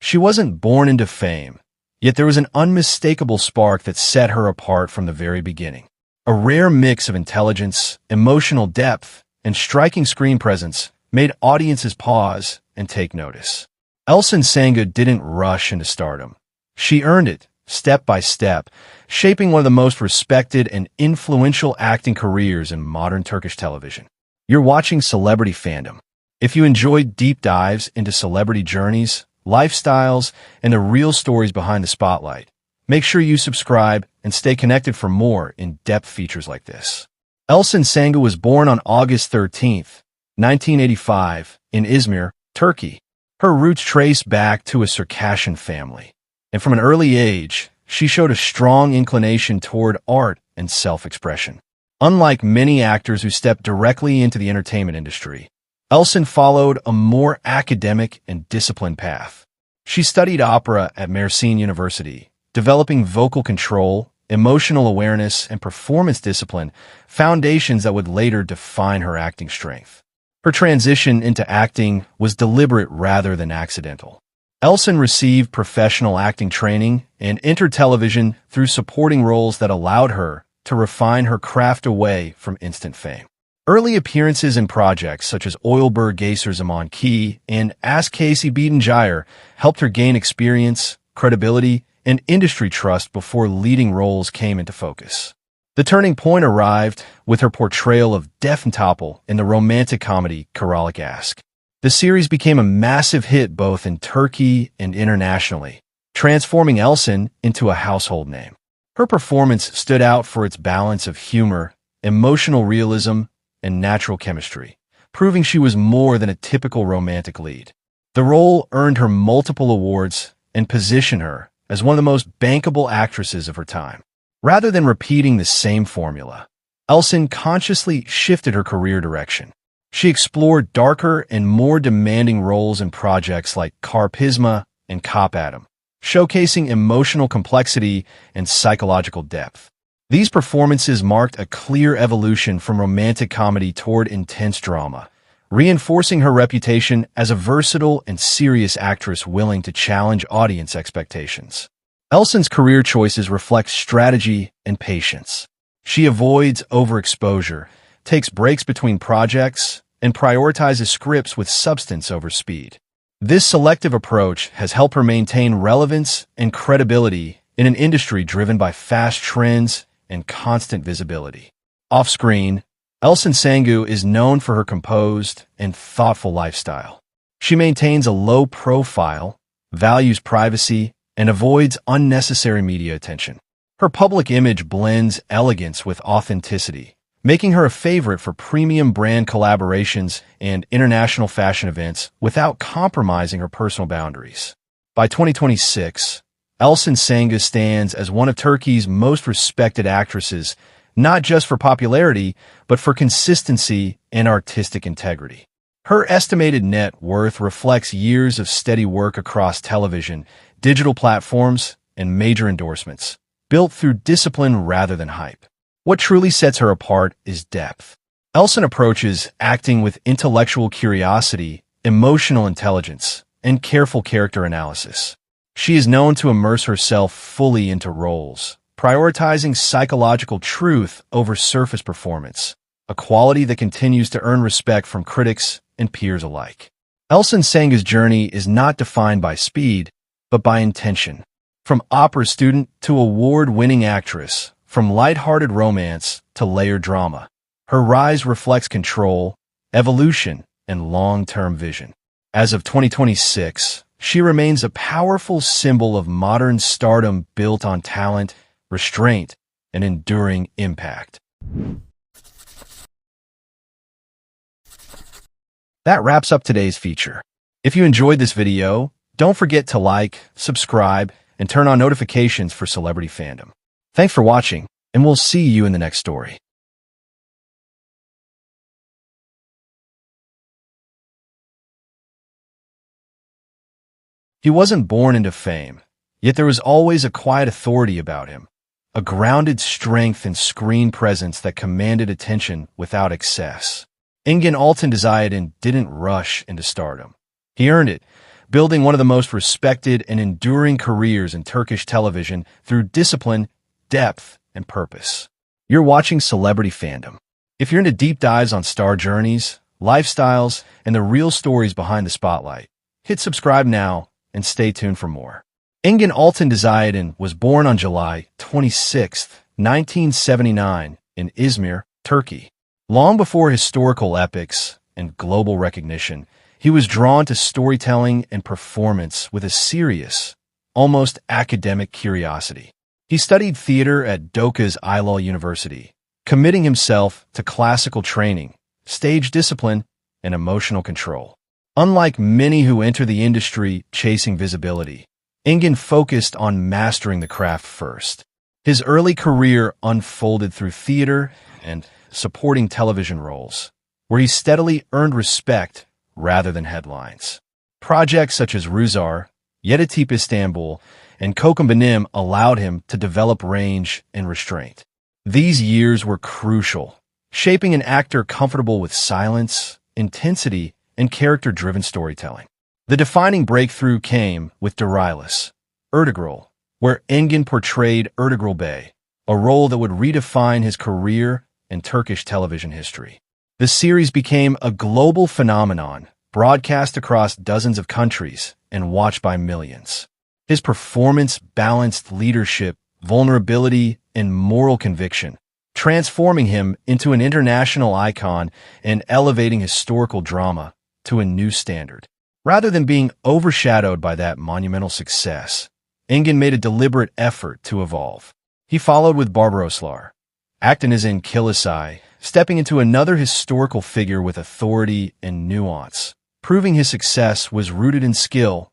She wasn't born into fame, yet there was an unmistakable spark that set her apart from the very beginning. A rare mix of intelligence, emotional depth, and striking screen presence made audiences pause and take notice. Elçin Sangu didn't rush into stardom. She earned it, step by step, shaping one of the most respected and influential acting careers in modern Turkish television. You're watching Celebrity Fandom. If you enjoyed deep dives into celebrity journeys, lifestyles, and the real stories behind the spotlight, make sure you subscribe and stay connected for more in-depth features like this. Elçin Sangu was born on August 13, 1985, in Izmir, Turkey. Her roots trace back to a Circassian family, and from an early age, she showed a strong inclination toward art and self-expression. Unlike many actors who stepped directly into the entertainment industry, Elçin followed a more academic and disciplined path. She studied opera at Mersin University, developing vocal control, emotional awareness, and performance discipline, foundations that would later define her acting strength. Her transition into acting was deliberate rather than accidental. Elçin received professional acting training and entered television through supporting roles that allowed her to refine her craft away from instant fame. Early appearances in projects such as Oylber Geyser Zaman Ki and Ask Casey Beaton Gyre helped her gain experience, credibility, and industry trust before leading roles came into focus. The turning point arrived with her portrayal of Defne Topal in the romantic comedy Kiralık Aşk. The series became a massive hit both in Turkey and internationally, transforming Elçin into a household name. Her performance stood out for its balance of humor, emotional realism, and natural chemistry, proving she was more than a typical romantic lead. The role earned her multiple awards and positioned her as one of the most bankable actresses of her time. Rather than repeating the same formula, Elçin consciously shifted her career direction. She explored darker and more demanding roles in projects like Karpizma and Cop Adam, showcasing emotional complexity and psychological depth. These performances marked a clear evolution from romantic comedy toward intense drama, reinforcing her reputation as a versatile and serious actress willing to challenge audience expectations. Elçin's career choices reflect strategy and patience. She avoids overexposure, takes breaks between projects, and prioritizes scripts with substance over speed. This selective approach has helped her maintain relevance and credibility in an industry driven by fast trends and constant visibility. Off-screen, Elçin Sangu is known for her composed and thoughtful lifestyle. She maintains a low profile, values privacy, and avoids unnecessary media attention. Her public image blends elegance with authenticity, making her a favorite for premium brand collaborations and international fashion events without compromising her personal boundaries. By 2026, Elçin Sangu stands as one of Turkey's most respected actresses, not just for popularity, but for consistency and artistic integrity. Her estimated net worth reflects years of steady work across television, digital platforms, and major endorsements, built through discipline rather than hype. What truly sets her apart is depth. Elçin approaches acting with intellectual curiosity, emotional intelligence, and careful character analysis. She is known to immerse herself fully into roles, prioritizing psychological truth over surface performance, a quality that continues to earn respect from critics and peers alike. Elçin Sangu's journey is not defined by speed, but by intention. From opera student to award-winning actress, from light-hearted romance to layered drama, her rise reflects control, evolution, and long-term vision. As of 2026, she remains a powerful symbol of modern stardom built on talent, restraint, and enduring impact. That wraps up today's feature. If you enjoyed this video, don't forget to like, subscribe, and turn on notifications for Celebrity Fandom. Thanks for watching, and we'll see you in the next story. He wasn't born into fame, yet there was always a quiet authority about him, a grounded strength and screen presence that commanded attention without excess. Engin Altan desired and didn't rush into stardom. He earned it, building one of the most respected and enduring careers in Turkish television through discipline, depth, and purpose. You're watching Celebrity Fandom. If you're into deep dives on star journeys, lifestyles, and the real stories behind the spotlight, hit subscribe now and stay tuned for more. Engin Altan Dizayedin was born on July 26, 1979, in Izmir, Turkey. Long before historical epics and global recognition, he was drawn to storytelling and performance with a serious, almost academic curiosity. He studied theater at Doğuş Anadolu University, committing himself to classical training, stage discipline, and emotional control. Unlike many who enter the industry chasing visibility, Engin focused on mastering the craft first. His early career unfolded through theater and supporting television roles, where he steadily earned respect rather than headlines. Projects such as Rüzgar, Yeditepe Istanbul, and Kokum Benim allowed him to develop range and restraint. These years were crucial, shaping an actor comfortable with silence, intensity, and character-driven storytelling. The defining breakthrough came with Darilis, Ertugrul, where Engin portrayed Ertugrul Bey, a role that would redefine his career in Turkish television history. The series became a global phenomenon, broadcast across dozens of countries and watched by millions. His performance balanced leadership, vulnerability, and moral conviction, transforming him into an international icon and elevating historical drama to a new standard. Rather than being overshadowed by that monumental success, Engin made a deliberate effort to evolve. He followed with Barbaroslar, acting as in Kilisay, stepping into another historical figure with authority and nuance, proving his success was rooted in skill,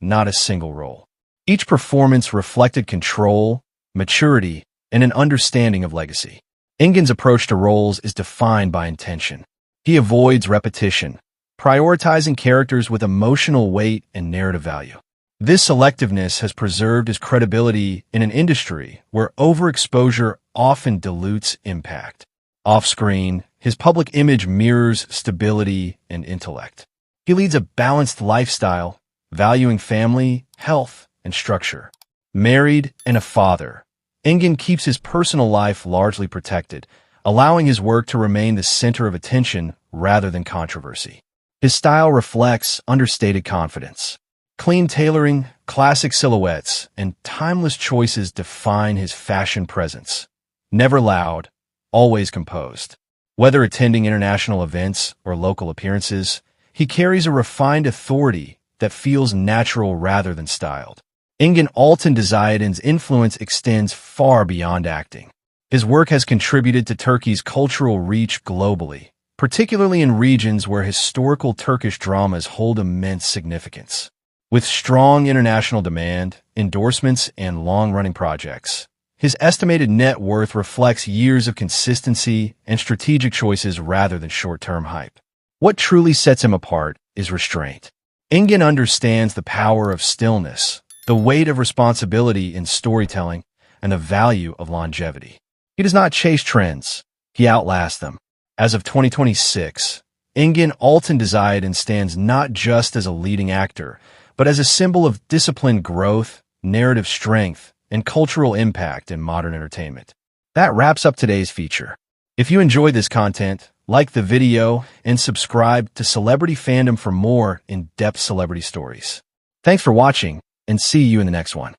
not a single role. Each performance reflected control, maturity, and an understanding of legacy. Engin's approach to roles is defined by intention. He avoids repetition, prioritizing characters with emotional weight and narrative value. This selectiveness has preserved his credibility in an industry where overexposure often dilutes impact. Off-screen, his public image mirrors stability and intellect. He leads a balanced lifestyle, valuing family, health, and structure. Married and a father, Engin keeps his personal life largely protected, allowing his work to remain the center of attention rather than controversy. His style reflects understated confidence. Clean tailoring, classic silhouettes, and timeless choices define his fashion presence. Never loud, always composed. Whether attending international events or local appearances, he carries a refined authority that feels natural rather than styled. Engin Altan Dizayedin's influence extends far beyond acting. His work has contributed to Turkey's cultural reach globally, particularly in regions where historical Turkish dramas hold immense significance. With strong international demand, endorsements, and long-running projects, his estimated net worth reflects years of consistency and strategic choices rather than short-term hype. What truly sets him apart is restraint. Engin understands the power of stillness, the weight of responsibility in storytelling, and the value of longevity. He does not chase trends, he outlasts them. As of 2026, Engin Altan Dizayedin stands not just as a leading actor, but as a symbol of disciplined growth, narrative strength, and cultural impact in modern entertainment. That wraps up today's feature. If you enjoyed this content, like the video and subscribe to Celebrity Fandom for more in-depth celebrity stories. Thanks for watching, and see you in the next one.